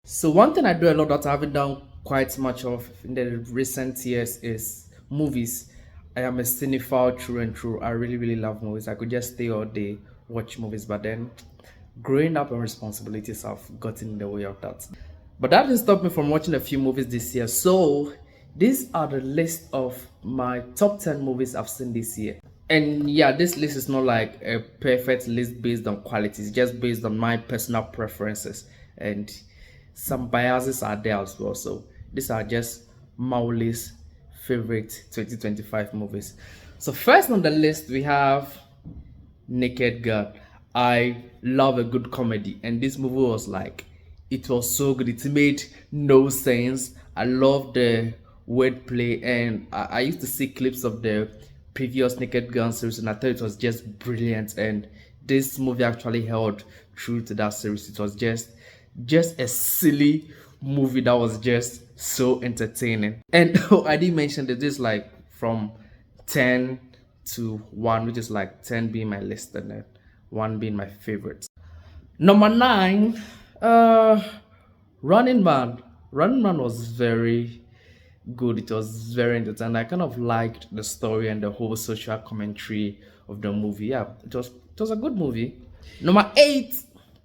So one thing I do a lot that I haven't done quite much of in the recent years is movies. I am a cinephile through and through. I really, really love movies. I could just stay all day watch movies, but then growing up and responsibilities have gotten in the way of that. But that didn't stop me from watching a few movies this year. So these are the list of my top 10 movies I've seen this year. And yeah, this list is not like a perfect list based on quality, it's just based on my personal preferences. And some biases are there as well. So these are just Mauli's favorite 2025 movies. So first on the list we have Naked Gun. I love a good comedy, and this movie was like, it was so good. It made no sense. I love the wordplay, and I used to see clips of the previous Naked Gun series, and I thought it was just brilliant. And this movie actually held true to that series. It was just a silly movie that was just so entertaining. And I didn't mention that this like from 10 to 1, which is like 10 being my list and then 1 being my favorite. Number 9, uh, Running Man. Running Man was very good. It was very entertaining. I kind of liked the story and the whole social commentary of the movie. Yeah, it was a good movie. Number 8,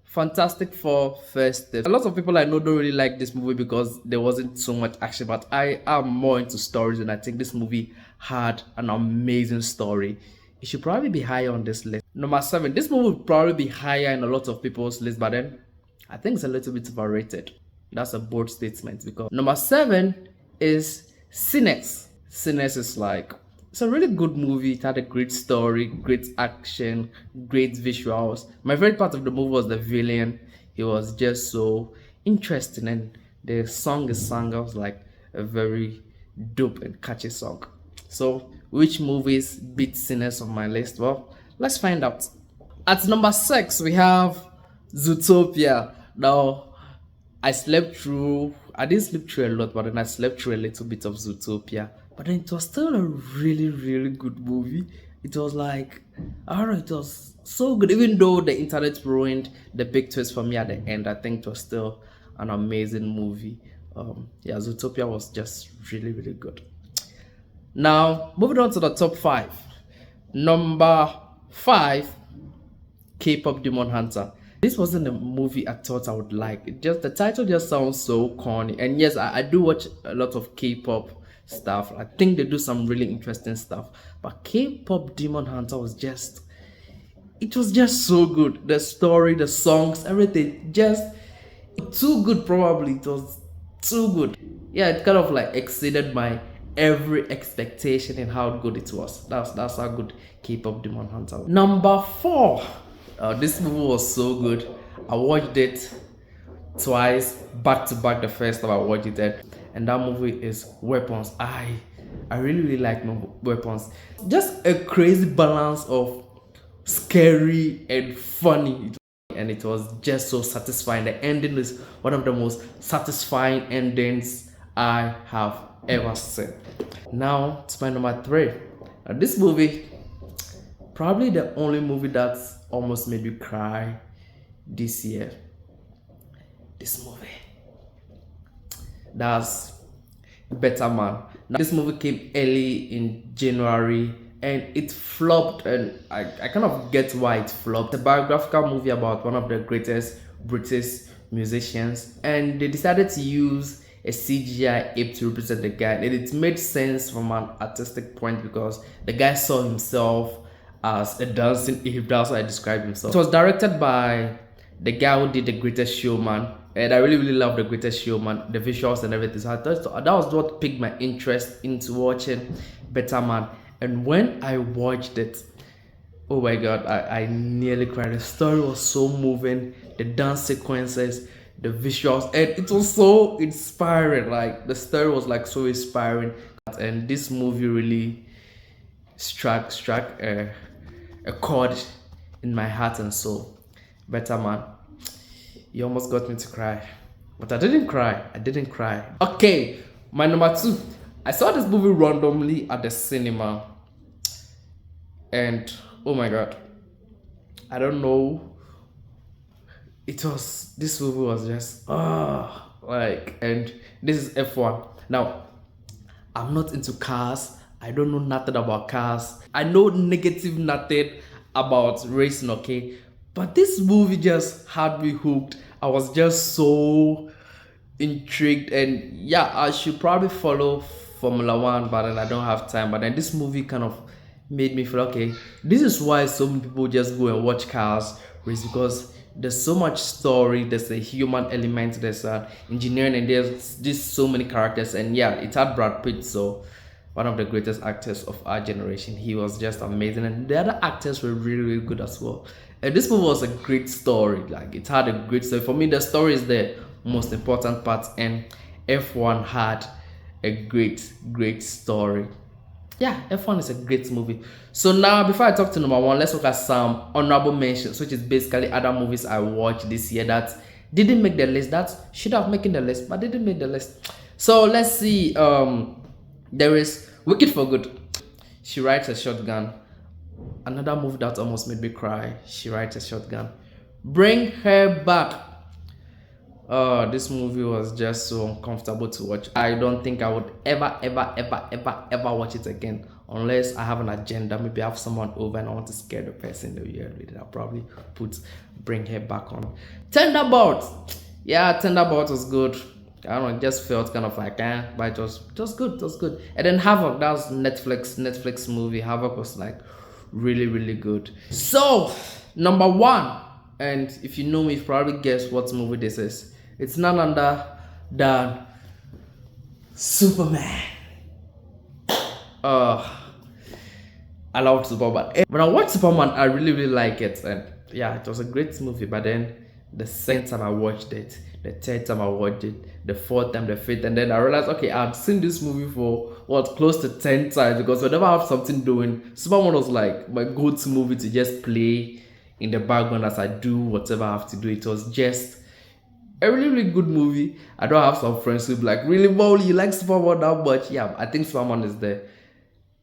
Fantastic Four First Steps. A lot of people I know don't really like this movie because there wasn't so much action, but I am more into stories, and I think this movie had an amazing story. It should probably be higher on this list. Number 7, this movie would probably be higher in a lot of people's list, but then I think it's a little bit overrated. That's a bold statement because number 7 is Sinners. Sinners is like, it's a really good movie. It had a great story, great action, great visuals. My favorite part of the movie was the villain. He was just so interesting, and the song is sung was like a very dope and catchy song. So, which movies beat Sinners on my list? Well, let's find out. At number 6, we have Zootopia. Now, I didn't sleep through a lot, but then I slept through a little bit of Zootopia. But then it was still a really, really good movie. It was like, I don't know, it was so good. Even though the internet ruined the big twist for me at the end, I think it was still an amazing movie. Yeah, Zootopia was just really, really good. Now, moving on to the top 5. Number 5, K-pop Demon Hunter. This wasn't a movie I thought I would like. The title just sounds so corny. And yes, I do watch a lot of K-pop stuff. I think they do some really interesting stuff. But K-pop Demon Hunter was just, it was just so good. The story, the songs, everything, just too good. Probably it was too good. Yeah, it kind of like exceeded my every expectation in how good it was. That's how good K-pop Demon Hunter was. Number 4, this movie was so good. I watched it twice back to back. The first time I watched it, and that movie is Weapons. I really, really like Weapons. Just a crazy balance of scary and funny, and it was just so satisfying. The ending is one of the most satisfying endings I have ever seen. Now to my number 3. This movie, probably the only movie that's almost made me cry this year. This movie, that's Better Man. Now, this movie came early in January and it flopped, and I kind of get why it flopped. It's a biographical movie about one of the greatest British musicians, and they decided to use a CGI ape to represent the guy, and it made sense from an artistic point because the guy saw himself as a dancing ape. That's how I described himself. It was directed by the guy who did The Greatest Showman, and I really, really love The Greatest Showman, the visuals and everything. So I thought that was what piqued my interest into watching Better Man. And when I watched it, oh my god, I nearly cried. The story was so moving, the dance sequences, the visuals, and it was so inspiring. Like the story was like so inspiring, and this movie really struck a chord in my heart and soul. Better Man, you almost got me to cry, but I didn't cry. Okay, my number 2. I saw this movie randomly at the cinema, and oh my god, I don't know This movie was just like, and this is F1. Now, I'm not into cars. I don't know nothing about cars. I know negative nothing about racing, okay? But this movie just had me hooked. I was just so intrigued, and yeah, I should probably follow Formula One, but then I don't have time. But then this movie kind of made me feel okay. This is why so many people just go and watch cars race, because there's so much story, there's a human element, there's engineering, and there's just so many characters. And yeah, it had Brad Pitt, so one of the greatest actors of our generation. He was just amazing, and the other actors were really, really good as well. And this movie was a great story. Like, it had a great story. For me, the story is the most important part, and F1 had a great, great story. Yeah, F1 is a great movie. So now, before I talk to number one, let's look at some honorable mentions, which is basically other movies I watched this year that didn't make the list, that should have making the list, but didn't make the list. So let's see. There is Wicked for Good. She Rides a Shotgun. Another movie that almost made me cry. She Rides a Shotgun. Bring Her Back. This movie was just so uncomfortable to watch. I don't think I would ever watch it again unless I have an agenda. Maybe I have someone over and I want to scare the person that we with it. I'll probably put Bring Her Back on. Thunderbolt. Yeah, Thunderbolt was good. I don't know, it just felt kind of like but it was good. It was good. And then Havoc, that was Netflix movie. Havoc was like really, really good. So number one, and if you know me, you've probably guessed what movie this is. It's none other than Superman. I love Superman. When I watched Superman, I really, really like it. And yeah, it was a great movie. But then the second time I watched it, the third time I watched it, the fourth time, the fifth, and then I realized, okay, I'd seen this movie for close to 10 times, because whenever I have something doing, Superman was like my go-to movie to just play in the background as I do whatever I have to do. It was just a really, really good movie. I don't have some friends who be like, really, Molly, you like Superman that much? Yeah, I think Superman is the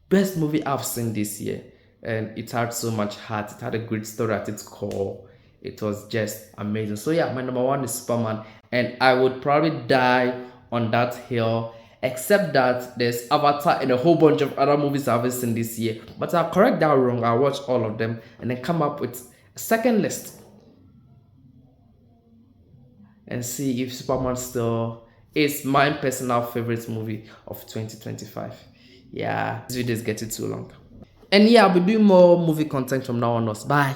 best movie I've seen this year. And it had so much heart. It had a great story at its core. It was just amazing. So yeah, my number one is Superman. And I would probably die on that hill, except that there's Avatar and a whole bunch of other movies I haven't seen this year. But I'll correct that wrong. I'll watch all of them and then come up with a second list and see if Superman still is my personal favorite movie of 2025. Yeah, this video is getting too long. And yeah, I'll be doing more movie content from now on. Bye.